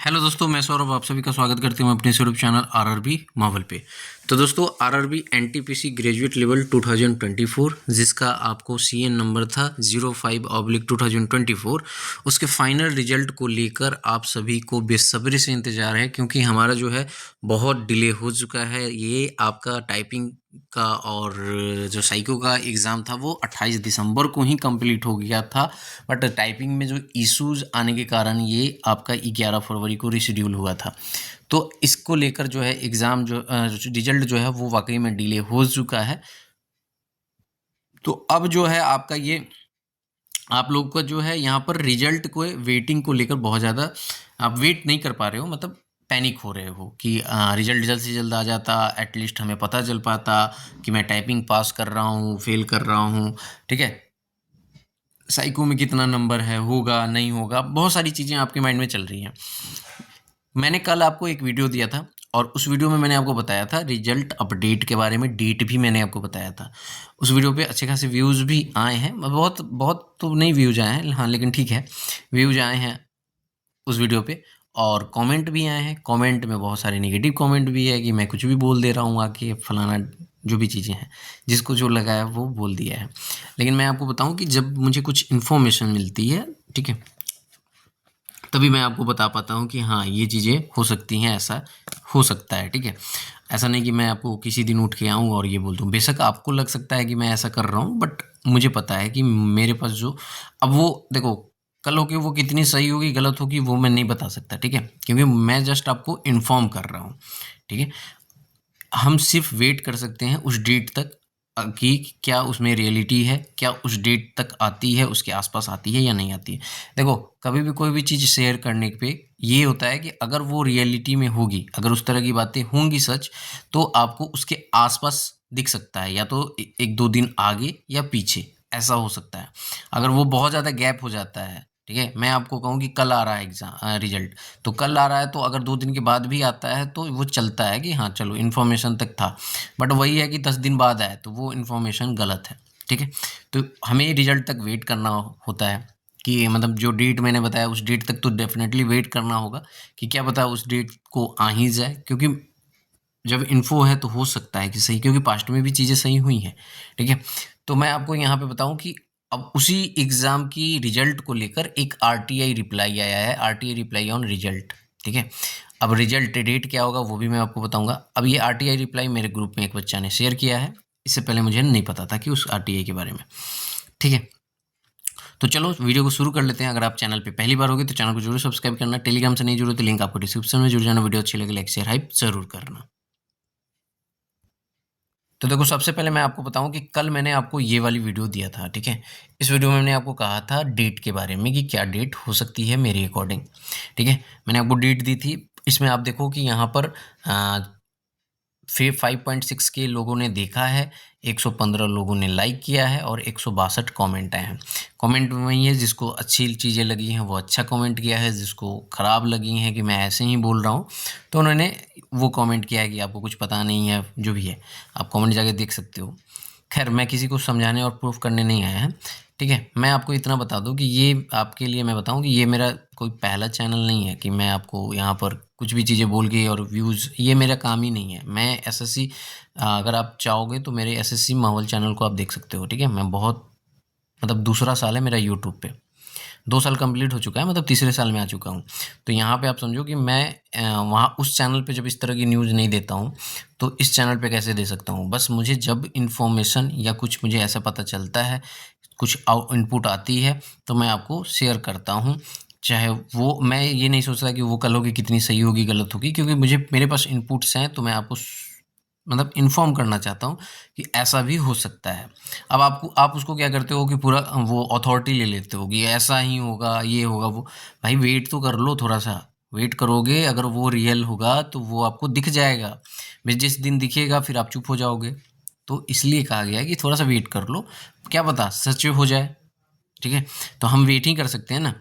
Hello दोस्तों, मैं सौरभ आप सभी का स्वागत करती हूँ अपने यूट्यूब चैनल आरआरबी मावल पे। तो दोस्तों, आरआरबी एनटीपीसी ग्रेजुएट लेवल 2024 जिसका आपको सीएन नंबर था 05/2024, उसके फाइनल रिजल्ट को लेकर आप सभी को बेसब्री से इंतज़ार है, क्योंकि हमारा जो है बहुत डिले हो चुका है। ये आपका टाइपिंग का और जो साइको का एग्ज़ाम था वो 28 दिसंबर को ही कंप्लीट हो गया था, बट टाइपिंग में जो इश्यूज आने के कारण ये आपका 11 फरवरी को रिशेड्यूल हुआ था। तो इसको लेकर जो है एग्ज़ाम जो रिजल्ट जो है वो वाकई में डिले हो चुका है। तो अब जो है आपका ये आप लोग का जो है यहाँ पर रिजल्ट को वेटिंग को लेकर बहुत ज़्यादा आप वेट नहीं कर पा रहे हो, मतलब पैनिक हो रहे हो कि रिजल्ट जल्द से जल्द आ जाता, एटलीस्ट हमें पता चल पाता कि मैं टाइपिंग पास कर रहा हूँ, फेल कर रहा हूँ, ठीक है, साइको में कितना नंबर है, होगा नहीं होगा, बहुत सारी चीज़ें आपके माइंड में चल रही हैं। मैंने कल आपको एक वीडियो दिया था और उस वीडियो में मैंने आपको बताया था रिजल्ट अपडेट के बारे में, डेट भी मैंने आपको बताया था। उस वीडियो पे अच्छे खासे व्यूज़ भी आए हैं, बहुत बहुत तो नहीं व्यूज़ आए हैं, हाँ, लेकिन ठीक है, व्यूज़ आए हैं उस वीडियो पे और कमेंट भी आए हैं। कमेंट में बहुत सारे नेगेटिव कमेंट भी है कि मैं कुछ भी बोल दे रहा हूँ आके, फलाना जो भी चीज़ें हैं, जिसको जो लगा है वो बोल दिया है। लेकिन मैं आपको बताऊँ कि जब मुझे कुछ इन्फॉर्मेशन मिलती है, ठीक है, तभी मैं आपको बता पाता हूँ कि हाँ, ये चीज़ें हो सकती हैं, ऐसा हो सकता है, ठीक है। ऐसा नहीं कि मैं आपको किसी दिन उठ के आऊँ और ये बोल दूँ। बेशक आपको लग सकता है कि मैं ऐसा कर रहा हूँ, बट मुझे पता है कि मेरे पास जो अब वो देखो, कल होके वो कितनी सही होगी, गलत होगी, वो मैं नहीं बता सकता, ठीक है? क्योंकि मैं जस्ट आपको इन्फॉर्म कर रहा हूँ, ठीक है? हम सिर्फ वेट कर सकते हैं उस डेट तक कि क्या उसमें रियलिटी है, क्या उस डेट तक आती है, उसके आसपास आती है या नहीं आती है। देखो, कभी भी कोई भी चीज़ शेयर करने पे ये होता है कि अगर वो रियलिटी में होगी, अगर उस तरह की बातें होंगी सच, तो आपको उसके आसपास दिख सकता है, या तो एक दो दिन आगे या पीछे, ऐसा हो सकता है। अगर वो बहुत ज़्यादा गैप हो जाता है, ठीक है, मैं आपको कहूँ कि कल आ रहा है एग्जाम रिजल्ट, तो कल आ रहा है, तो अगर 2 दिन के बाद भी आता है तो वो चलता है कि हाँ, चलो इन्फॉर्मेशन तक था। बट वही है कि 10 दिन बाद आए तो वो इन्फॉर्मेशन गलत है, ठीक है? तो हमें रिजल्ट तक वेट करना होता है कि मतलब जो डेट मैंने बताया उस डेट तक तो डेफ़िनेटली वेट करना होगा कि क्या पता उस डेट को आ ही जाए, क्योंकि जब इन्फो है तो हो सकता है कि सही, क्योंकि पास्ट में भी चीज़ें सही हुई हैं, ठीक है? तो मैं आपको यहाँ पे बताऊँ कि अब उसी एग्ज़ाम की रिजल्ट को लेकर एक आरटीआई रिप्लाई आया है, आरटीआई रिप्लाई ऑन रिजल्ट, ठीक है? अब रिजल्ट डेट क्या होगा वो भी मैं आपको बताऊँगा। अब ये आरटीआई रिप्लाई मेरे ग्रुप में एक बच्चा ने शेयर किया है, इससे पहले मुझे नहीं पता था कि उस आरटीआई के बारे में, ठीक है? तो चलो वीडियो को शुरू कर लेते हैं। अगर आप चैनल पे पहली बार होगे तो चैनल को जरूर सब्सक्राइब करना, टेलीग्राम से नहीं जुड़े तो लिंक आपको डिस्क्रिप्शन में जुड़ जाना। वीडियो अच्छी लगे लाइक शेयर हाइप ज़रूर करना। तो देखो, सबसे पहले मैं आपको बताऊं कि कल मैंने आपको ये वाली वीडियो दिया था, ठीक है? इस वीडियो में मैंने आपको कहा था डेट के बारे में कि क्या डेट हो सकती है मेरे अकॉर्डिंग, ठीक है? मैंने आपको डेट दी थी। इसमें आप देखो कि यहाँ पर फिर 5.6 के लोगों ने देखा है, 115 लोगों ने लाइक किया है और 162 कमेंट आए हैं। कमेंट में वही है, जिसको अच्छी चीज़ें लगी हैं वो अच्छा कमेंट किया है, जिसको ख़राब लगी हैं कि मैं ऐसे ही बोल रहा हूँ तो उन्होंने वो कमेंट किया है कि आपको कुछ पता नहीं है, जो भी है आप कमेंट जाके देख सकते हो। खैर, मैं किसी को समझाने और प्रूफ करने नहीं आया है, ठीक है? मैं आपको इतना बता दूं कि ये आपके लिए मैं बताऊं कि ये मेरा कोई पहला चैनल नहीं है कि मैं आपको यहाँ पर कुछ भी चीज़ें बोल के और व्यूज़, ये मेरा काम ही नहीं है। मैं एसएससी, अगर आप चाहोगे तो मेरे एसएससी माहौल चैनल को आप देख सकते हो, ठीक है? मैं बहुत मतलब दूसरा साल है मेरा यूट्यूब पे, 2 साल कंप्लीट हो चुका है, मतलब तीसरे साल में आ चुका हूँ। तो यहाँ पे आप समझो कि मैं वहाँ उस चैनल पे जब इस तरह की न्यूज़ नहीं देता हूँ, तो इस चैनल पे कैसे दे सकता हूँ? बस मुझे जब इन्फॉर्मेशन या कुछ मुझे ऐसा पता चलता है, कुछ इनपुट आती है, तो मैं आपको शेयर करता हूँ। चाहे वो, मैं ये नहीं सोच रहा कि वो कल होगी कितनी सही होगी, गलत होगी, क्योंकि मुझे मेरे पास इनपुट्स हैं, तो मैं आपको मतलब इन्फॉर्म करना चाहता हूँ कि ऐसा भी हो सकता है। अब आप उसको क्या करते हो कि पूरा वो अथॉरिटी ले लेते हो कि ऐसा ही होगा, ये होगा, वो। भाई वेट तो कर लो, थोड़ा-सा वेट करोगे, अगर वो रियल होगा तो वो आपको दिख जाएगा। फिर जिस दिन दिखेगा फिर आप चुप हो जाओगे। तो इसलिए कहा गया है कि थोड़ा-सा वेट कर लो, क्या पता सच हो जाए, ठीक है? तो हम वेट ही कर सकते हैं ना।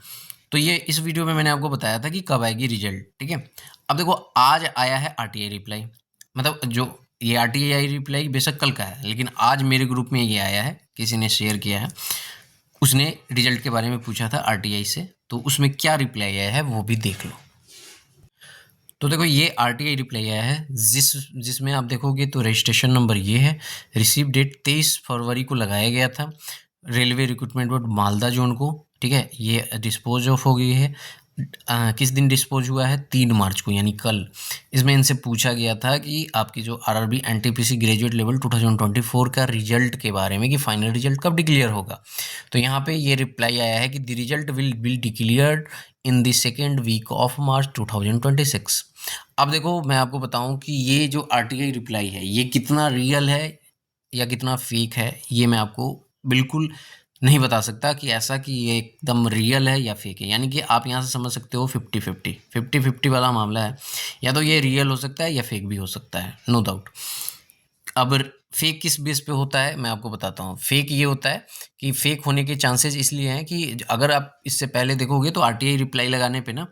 तो ये इस वीडियो में मैंने आपको बताया था कि कब आएगी रिजल्ट, ठीक है? अब देखो, आज आया है आरटीआई रिप्लाई, मतलब जो ये आरटीआई रिप्लाई बेशक कल का है, लेकिन आज मेरे ग्रुप में ये आया है, किसी ने शेयर किया है। उसने रिजल्ट के बारे में पूछा था आरटीआई से, तो उसमें क्या रिप्लाई आया है वो भी देख लो। तो देखो ये आरटीआई रिप्लाई आया है, जिसमें आप देखोगे तो रजिस्ट्रेशन नंबर ये है, रिसीव डेट 23 फरवरी को लगाया गया था, railway recruitment board Malda zone को, ठीक है। ये डिस्पोज ऑफ हो गई है। किस दिन डिस्पोज हुआ है? 3 मार्च को, यानी कल। इसमें इनसे पूछा गया था कि आपकी जो आरआरबी एनटीपीसी ग्रेजुएट लेवल 2024 का रिजल्ट के बारे में, कि फाइनल रिजल्ट कब डिक्लेयर होगा। तो यहाँ पे ये रिप्लाई आया है कि the result will declared in the second week of March 2026। अब देखो मैं आपको बताऊं कि ये जो आरटीआई रिप्लाई है ये कितना रियल है या कितना फेक है, ये मैं आपको बिल्कुल नहीं बता सकता कि ऐसा कि ये एकदम रियल है या फेक है। यानी कि आप यहाँ से समझ सकते हो 50-50 वाला मामला है। या तो ये रियल हो सकता है या फेक भी हो सकता है, नो डाउट। अब फेक किस बेस पे होता है मैं आपको बताता हूँ। फेक ये होता है कि फेक होने के चांसेस इसलिए हैं कि अगर आप इससे पहले देखोगे तो आरटीआई रिप्लाई लगाने पे ना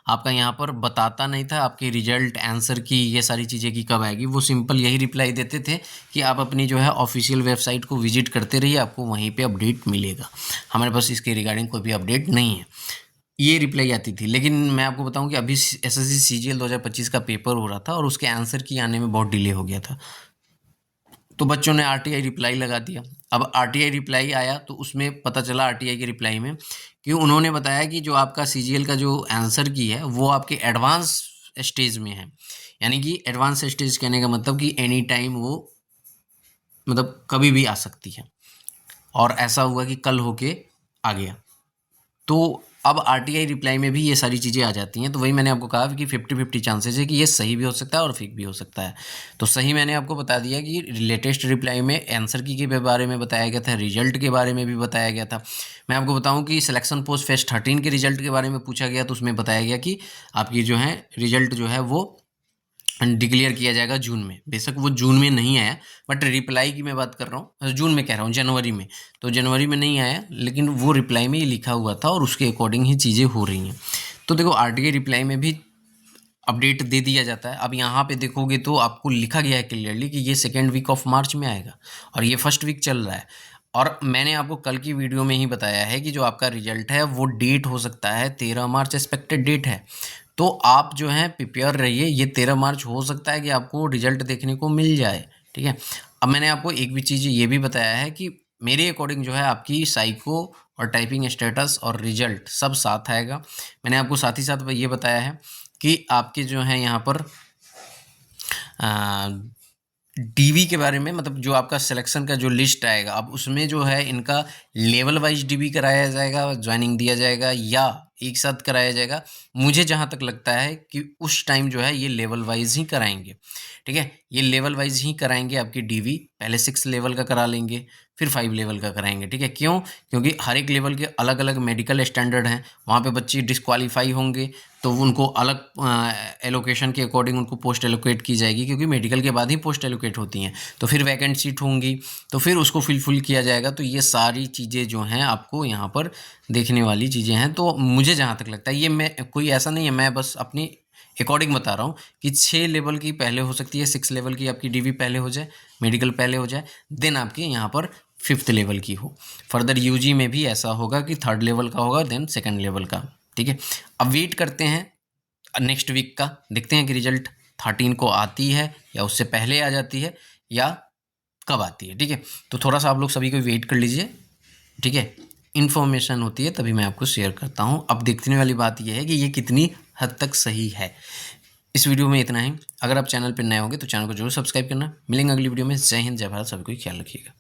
आपका यहाँ पर बताता नहीं था आपके रिजल्ट, आंसर की, ये सारी चीज़ें की कब आएगी। वो सिंपल यही रिप्लाई देते थे कि आप अपनी जो है ऑफिशियल वेबसाइट को विजिट करते रहिए, आपको वहीं पे अपडेट मिलेगा। हमारे पास इसके रिगार्डिंग कोई भी अपडेट नहीं है, ये रिप्लाई आती थी। लेकिन मैं आपको बताऊं कि अभी एसएससी सीजीएल 2025 का पेपर हो रहा था और उसके आंसर की आने में बहुत डिले हो गया था, तो बच्चों ने आरटीआई रिप्लाई लगा दिया। अब आरटीआई रिप्लाई आया तो उसमें पता चला आरटीआई के रिप्लाई में कि उन्होंने बताया कि जो आपका सीजीएल का जो आंसर की है वो आपके एडवांस स्टेज में है। यानी कि एडवांस स्टेज कहने का मतलब कि एनी टाइम वो मतलब कभी भी आ सकती है, और ऐसा हुआ कि कल होके आ गया। तो अब आरटीआई रिप्लाई में भी ये सारी चीज़ें आ जाती हैं। तो वही मैंने आपको कहा कि 50-50 चांसेस है कि ये सही भी हो सकता है और फेक भी हो सकता है। तो सही मैंने आपको बता दिया कि लेटेस्ट रिप्लाई में आंसर की के बारे में बताया गया था, रिजल्ट के बारे में भी बताया गया था। मैं आपको बताऊं कि सिलेक्शन पोस्ट फेज 13 के रिजल्ट के बारे में पूछा गया तो उसमें बताया गया कि आपकी जो है रिजल्ट जो है वो डिक्लेयर किया जाएगा जून में। बेशक वो जून में नहीं आया, बट रिप्लाई की मैं बात कर रहा हूँ, जून में कह रहा हूँ, जनवरी में। तो जनवरी में नहीं आया, लेकिन वो रिप्लाई में ये लिखा हुआ था और उसके अकॉर्डिंग ही चीज़ें हो रही हैं। तो देखो आरटीआई रिप्लाई में भी अपडेट दे दिया जाता है। अब यहाँ पे देखोगे तो आपको लिखा गया है क्लियरली कि ये सेकेंड वीक ऑफ मार्च में आएगा और ये फर्स्ट वीक चल रहा है। और मैंने आपको कल की वीडियो में ही बताया है कि जो आपका रिजल्ट है वो डेट हो सकता है 13 मार्च एक्सपेक्टेड डेट है। तो आप जो है प्रिपेयर रहिए, ये 13 मार्च हो सकता है कि आपको रिजल्ट देखने को मिल जाए, ठीक है। अब मैंने आपको एक भी चीज़ ये भी बताया है कि मेरे अकॉर्डिंग जो है आपकी साइको और टाइपिंग स्टेटस और रिजल्ट सब साथ आएगा। मैंने आपको साथ ही साथ ये बताया है कि आपके जो है यहाँ पर डीवी के बारे में, मतलब जो आपका सिलेक्शन का जो लिस्ट आएगा अब उसमें जो है इनका लेवल वाइज डीवी कराया जाएगा, ज्वाइनिंग दिया जाएगा या एक साथ कराया जाएगा। मुझे जहाँ तक लगता है कि उस टाइम जो है ये लेवल वाइज ही कराएंगे, ठीक है। ये लेवल वाइज ही कराएंगे आपकी डीवी, पहले 6 लेवल का करा लेंगे फिर 5 लेवल का कराएंगे, ठीक है। क्यों? क्योंकि हर एक लेवल के अलग अलग मेडिकल स्टैंडर्ड हैं, वहाँ पे बच्चे डिस्क्वालीफाई होंगे तो उनको अलग एलोकेशन के अकॉर्डिंग उनको पोस्ट एलोकेट की जाएगी, क्योंकि मेडिकल के बाद ही पोस्ट एलोकेट होती हैं। तो फिर वैकेंट सीट होंगी तो फिर उसको फिल किया जाएगा। तो ये सारी चीज़ें जो हैं आपको यहाँ पर देखने वाली चीज़ें हैं। तो मुझे जहाँ तक लगता है ये मैं कोई ऐसा नहीं है, मैं बस अपनी अकॉर्डिंग बता रहा हूँ कि 6 लेवल की पहले हो सकती है, 6 लेवल की आपकी डीवी पहले हो जाए, मेडिकल पहले हो जाए, देन आपकी यहाँ पर 5th लेवल की हो। फर्दर यूजी में भी ऐसा होगा कि 3rd लेवल का होगा, देन 2nd लेवल का, ठीक है। अब वेट करते हैं नेक्स्ट वीक का, देखते हैं कि रिजल्ट 13 को आती है या उससे पहले आ जाती है या कब आती है, ठीक है। तो थोड़ा सा आप लोग सभी को वेट कर लीजिए, ठीक है। इन्फॉर्मेशन होती है तभी मैं आपको शेयर करता हूँ। अब देखने वाली बात यह है कि ये कितनी हद तक सही है। इस वीडियो में इतना ही। अगर आप चैनल पर नए होंगे तो चैनल को जरूर सब्सक्राइब करना। मिलेंगे अगली वीडियो में। जय हिंद, जय भारत, सभी को ख्याल रखिएगा।